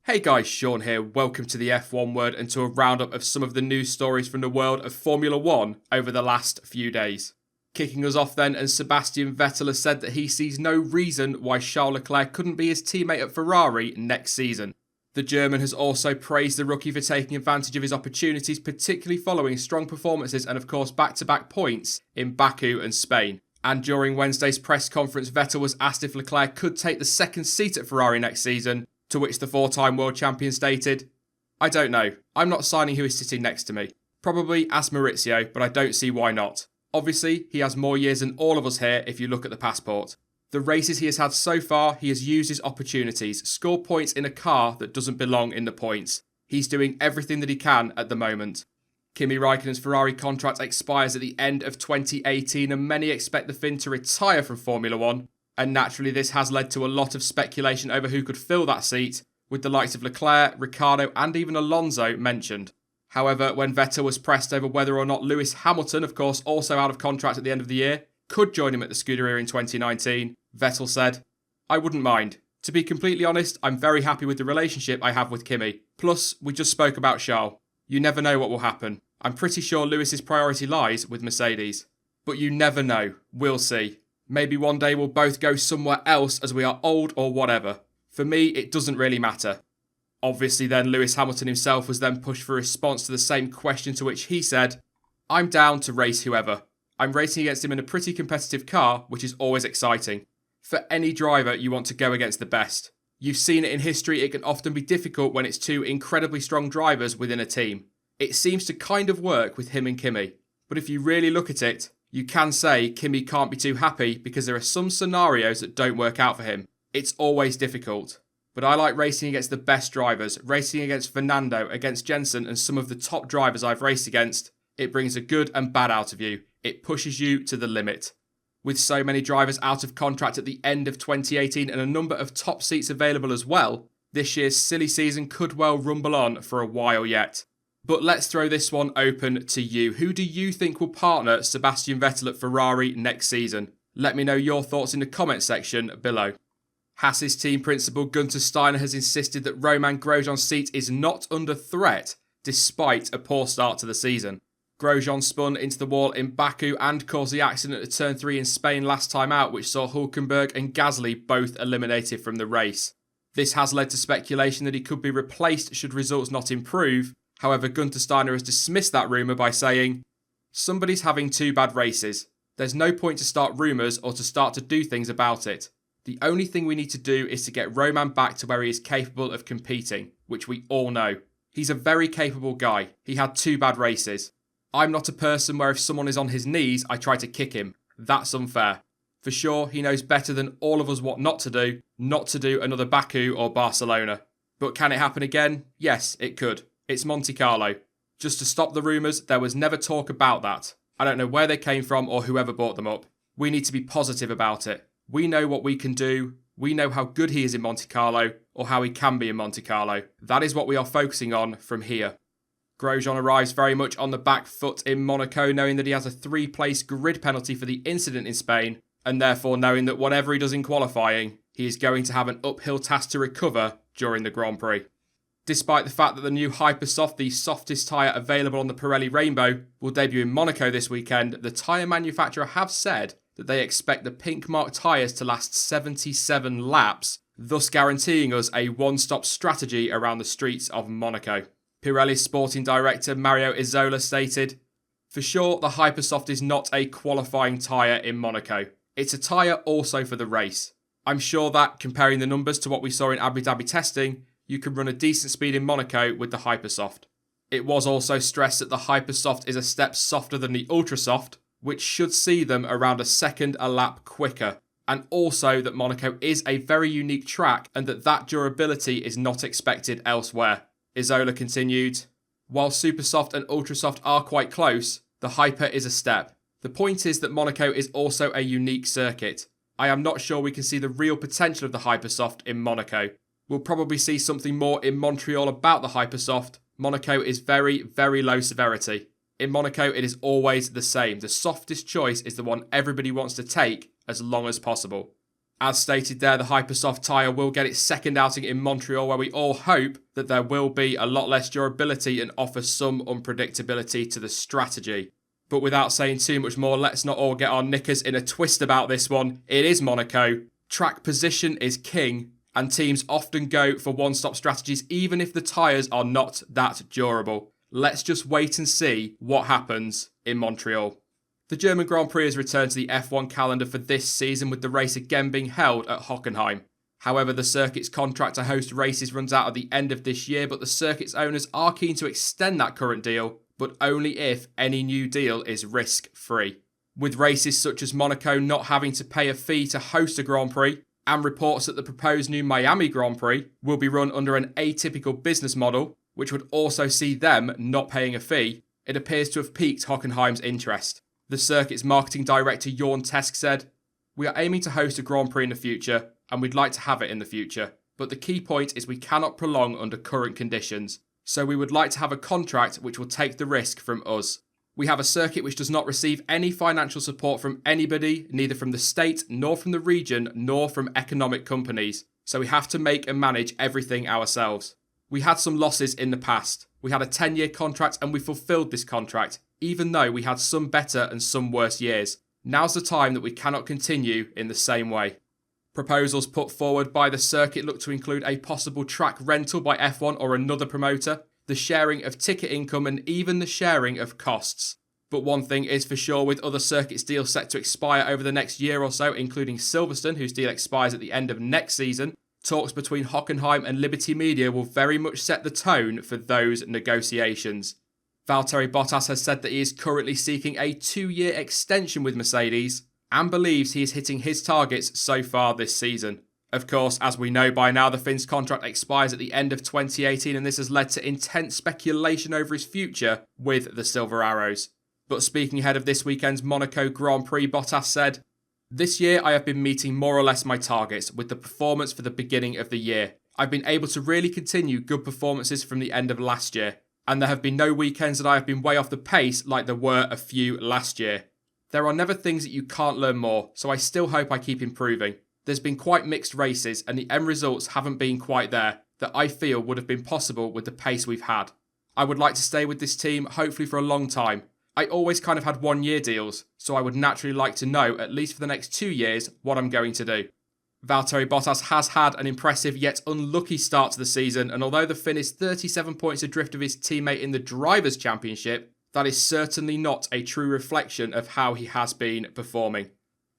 Hey guys, Sean here. Welcome to the F1 Word and to a roundup of some of the news stories from the world of Formula 1 over the last few days. Kicking us off then, and Sebastian Vettel has said that he sees no reason why Charles Leclerc couldn't be his teammate at Ferrari next season. The German has also praised the rookie for taking advantage of his opportunities, particularly following strong performances and of course back-to-back points in Baku and Spain. And during Wednesday's press conference, Vettel was asked if Leclerc could take the second seat at Ferrari next season, to which the four-time world champion stated, "I don't know. I'm not signing who is sitting next to me. Probably ask Maurizio, but I don't see why not. Obviously, he has more years than all of us here if you look at the passport. The races he has had so far, he has used his opportunities, scored points in a car that doesn't belong in the points. He's doing everything that he can at the moment." Kimi Raikkonen's Ferrari contract expires at the end of 2018 and many expect the Finn to retire from Formula 1. And naturally this has led to a lot of speculation over who could fill that seat, with the likes of Leclerc, Ricciardo and even Alonso mentioned. However, when Vettel was pressed over whether or not Lewis Hamilton, of course also out of contract at the end of the year, could join him at the Scuderia in 2019, Vettel said, "I wouldn't mind. To be completely honest, I'm very happy with the relationship I have with Kimi. Plus, we just spoke about Charles. You never know what will happen. I'm pretty sure Lewis's priority lies with Mercedes. But you never know. We'll see. Maybe one day we'll both go somewhere else as we are old or whatever. For me, it doesn't really matter." Obviously then, Lewis Hamilton himself was then pushed for a response to the same question, to which he said, "I'm down to race whoever. I'm racing against him in a pretty competitive car, which is always exciting. For any driver, you want to go against the best. You've seen it in history, it can often be difficult when it's two incredibly strong drivers within a team. It seems to kind of work with him and Kimi. But if you really look at it, you can say Kimi can't be too happy because there are some scenarios that don't work out for him. It's always difficult. But I like racing against the best drivers, racing against Fernando, against Jensen and some of the top drivers I've raced against. It brings a good and bad out of you. It pushes you to the limit." With so many drivers out of contract at the end of 2018 and a number of top seats available as well, this year's silly season could well rumble on for a while yet. But let's throw this one open to you. Who do you think will partner Sebastian Vettel at Ferrari next season? Let me know your thoughts in the comment section below. Haas's team principal Gunther Steiner has insisted that Romain Grosjean's seat is not under threat despite a poor start to the season. Grosjean spun into the wall in Baku and caused the accident at Turn 3 in Spain last time out, which saw Hülkenberg and Gasly both eliminated from the race. This has led to speculation that he could be replaced should results not improve. However, Gunther Steiner has dismissed that rumour by saying, "Somebody's having two bad races. There's no point to start rumours or to start to do things about it. The only thing we need to do is to get Romain back to where he is capable of competing, which we all know. He's a very capable guy. He had two bad races. I'm not a person where if someone is on his knees, I try to kick him. That's unfair. For sure, he knows better than all of us what not to do another Baku or Barcelona. But can it happen again? Yes, it could. It's Monte Carlo. Just to stop the rumours, there was never talk about that. I don't know where they came from or whoever brought them up. We need to be positive about it. We know what we can do. We know how good he is in Monte Carlo, or how he can be in Monte Carlo. That is what we are focusing on from here." Grosjean arrives very much on the back foot in Monaco, knowing that he has a 3-place grid penalty for the incident in Spain, and therefore knowing that whatever he does in qualifying, he is going to have an uphill task to recover during the Grand Prix. Despite the fact that the new Hypersoft, the softest tyre available on the Pirelli Rainbow, will debut in Monaco this weekend, the tyre manufacturer have said that they expect the pink marked tyres to last 77 laps, thus guaranteeing us a one-stop strategy around the streets of Monaco. Pirelli's sporting director Mario Isola stated, "For sure, the Hypersoft is not a qualifying tyre in Monaco. It's a tyre also for the race. I'm sure that, comparing the numbers to what we saw in Abu Dhabi testing, you can run a decent speed in Monaco with the Hypersoft." It was also stressed that the Hypersoft is a step softer than the Ultrasoft, which should see them around a second a lap quicker, and also that Monaco is a very unique track and that durability is not expected elsewhere. Isola continued, "While Supersoft and Ultrasoft are quite close, the Hyper is a step. The point is that Monaco is also a unique circuit. I am not sure we can see the real potential of the Hypersoft in Monaco. We'll probably see something more in Montreal about the Hypersoft. Monaco is very, very low severity. In Monaco, it is always the same. The softest choice is the one everybody wants to take as long as possible." As stated there, the Hypersoft tyre will get its second outing in Montreal, where we all hope that there will be a lot less durability and offer some unpredictability to the strategy. But without saying too much more, let's not all get our knickers in a twist about this one. It is Monaco. Track position is king, and teams often go for one-stop strategies even if the tyres are not that durable. Let's just wait and see what happens in Montreal. The German Grand Prix has returned to the F1 calendar for this season, with the race again being held at Hockenheim. However, the circuit's contract to host races runs out at the end of this year, but the circuit's owners are keen to extend that current deal, but only if any new deal is risk-free. With races such as Monaco not having to pay a fee to host a Grand Prix, and reports that the proposed new Miami Grand Prix will be run under an atypical business model, which would also see them not paying a fee, it appears to have piqued Hockenheim's interest. The circuit's marketing director Jorn Tesk said, "We are aiming to host a Grand Prix in the future, and we'd like to have it in the future. But the key point is we cannot prolong under current conditions. So we would like to have a contract which will take the risk from us. We have a circuit which does not receive any financial support from anybody, neither from the state, nor from the region, nor from economic companies. So we have to make and manage everything ourselves. We had some losses in the past. We had a 10-year contract and we fulfilled this contract, even though we had some better and some worse years. Now's the time that we cannot continue in the same way." Proposals put forward by the circuit look to include a possible track rental by F1 or another promoter, the sharing of ticket income, and even the sharing of costs. But one thing is for sure, with other circuits' deals set to expire over the next year or so, including Silverstone, whose deal expires at the end of next season, talks between Hockenheim and Liberty Media will very much set the tone for those negotiations. Valtteri Bottas has said that he is currently seeking a 2-year extension with Mercedes and believes he is hitting his targets so far this season. Of course, as we know by now, the Finn's contract expires at the end of 2018, and this has led to intense speculation over his future with the Silver Arrows. But speaking ahead of this weekend's Monaco Grand Prix, Bottas said, "This year I have been meeting more or less my targets with the performance for the beginning of the year. I've been able to really continue good performances from the end of last year, and there have been no weekends that I have been way off the pace like there were a few last year. There are never things that you can't learn more, so I still hope I keep improving. There's been quite mixed races and the end results haven't been quite there that I feel would have been possible with the pace we've had. I would like to stay with this team hopefully for a long time. I always kind of had 1-year deals, so I would naturally like to know, at least for the next 2 years, what I'm going to do." Valtteri Bottas has had an impressive yet unlucky start to the season, and although the Finn is 37 points adrift of his teammate in the Drivers' Championship, that is certainly not a true reflection of how he has been performing.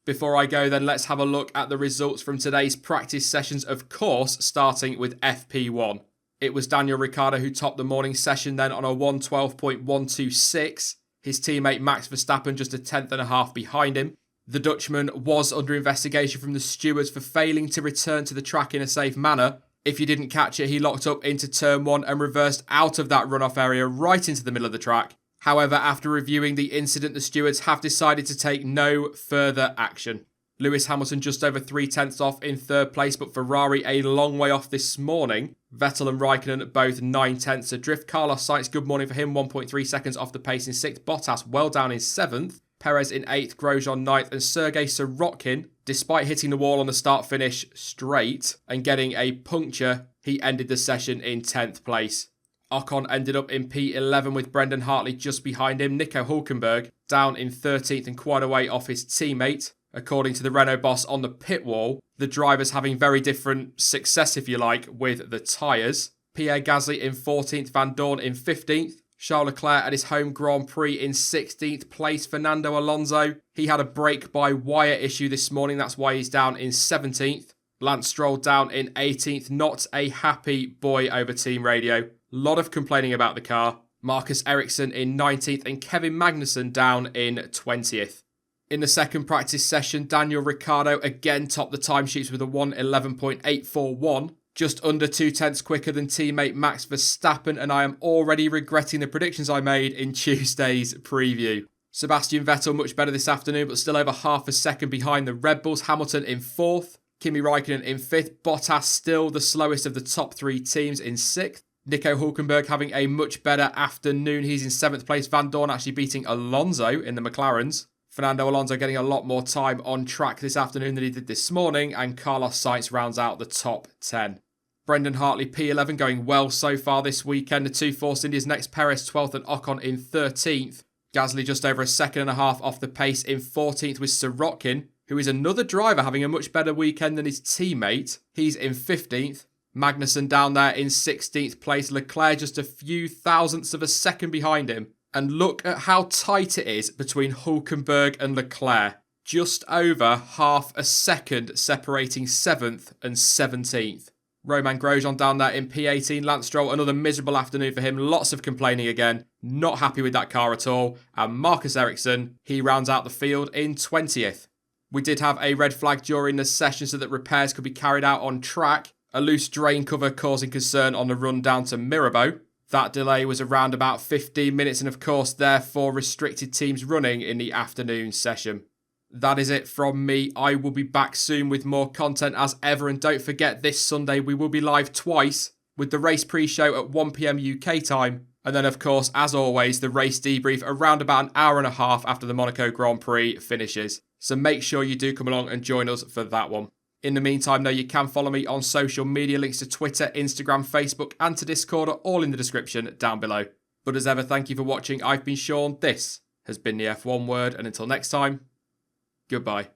Before I go then, let's have a look at the results from today's practice sessions, of course, starting with FP1. It was Daniel Ricciardo who topped the morning session then on a 1:12.126. His teammate Max Verstappen just a tenth and a half behind him. The Dutchman was under investigation from the stewards for failing to return to the track in a safe manner. If you didn't catch it, he locked up into turn 1 and reversed out of that runoff area right into the middle of the track. However, after reviewing the incident, the stewards have decided to take no further action. Lewis Hamilton just over 3/10 off in third place, but Ferrari a long way off this morning. Vettel and Raikkonen both 9/10 adrift. Carlos Sainz, good morning for him, 1.3 seconds off the pace in 6th. Bottas well down in 7th. Perez in 8th, Grosjean 9th, and Sergei Sorokin, despite hitting the wall on the start-finish straight and getting a puncture, he ended the session in 10th place. Ocon ended up in P11 with Brendan Hartley just behind him. Nico Hülkenberg down in 13th and quite a way off his teammate. According to the Renault boss on the pit wall, the drivers having very different success, if you like, with the tyres. Pierre Gasly in 14th, Van Dorn in 15th. Charles Leclerc at his home Grand Prix in 16th place. Fernando Alonso, he had a brake-by-wire issue this morning. That's why he's down in 17th. Lance Stroll down in 18th. Not a happy boy over team radio. Lot of complaining about the car. Marcus Ericsson in 19th and Kevin Magnussen down in 20th. In the second practice session, Daniel Ricciardo again topped the timesheets with a 1:11.841. Just under 2/10 quicker than teammate Max Verstappen, and I am already regretting the predictions I made in Tuesday's preview. Sebastian Vettel much better this afternoon, but still over half a second behind the Red Bulls. Hamilton in 4th, Kimi Raikkonen in 5th, Bottas still the slowest of the top 3 teams in 6th. Nico Hülkenberg having a much better afternoon. He's in 7th place. Van Dorn actually beating Alonso in the McLarens. Fernando Alonso getting a lot more time on track this afternoon than he did this morning, and Carlos Sainz rounds out the top 10. Brendan Hartley P11 going well so far this weekend. The two Force Indias next, Perez 12th and Ocon in 13th. Gasly just over a second and a half off the pace in 14th with Sirotkin, who is another driver having a much better weekend than his teammate. He's in 15th. Magnussen down there in 16th place. Leclerc just a few thousandths of a second behind him. And look at how tight it is between Hülkenberg and Leclerc. Just over half a second separating 7th and 17th. Romain Grosjean down there in P18. Lance Stroll, another miserable afternoon for him. Lots of complaining again. Not happy with that car at all. And Marcus Ericsson, he rounds out the field in 20th. We did have a red flag during the session so that repairs could be carried out on track. A loose drain cover causing concern on the run down to Mirabeau. That delay was around about 15 minutes and of course therefore restricted teams running in the afternoon session. That is it from me. I will be back soon with more content as ever, and don't forget this Sunday we will be live twice with the race pre-show at 1 PM UK time, and then of course as always the race debrief around about an hour and a half after the Monaco Grand Prix finishes. So make sure you do come along and join us for that one. In the meantime though, you can follow me on social media. Links to Twitter, Instagram, Facebook and to Discord are all in the description down below. But as ever, thank you for watching. I've been Sean, this has been the F1 Word, and until next time, goodbye.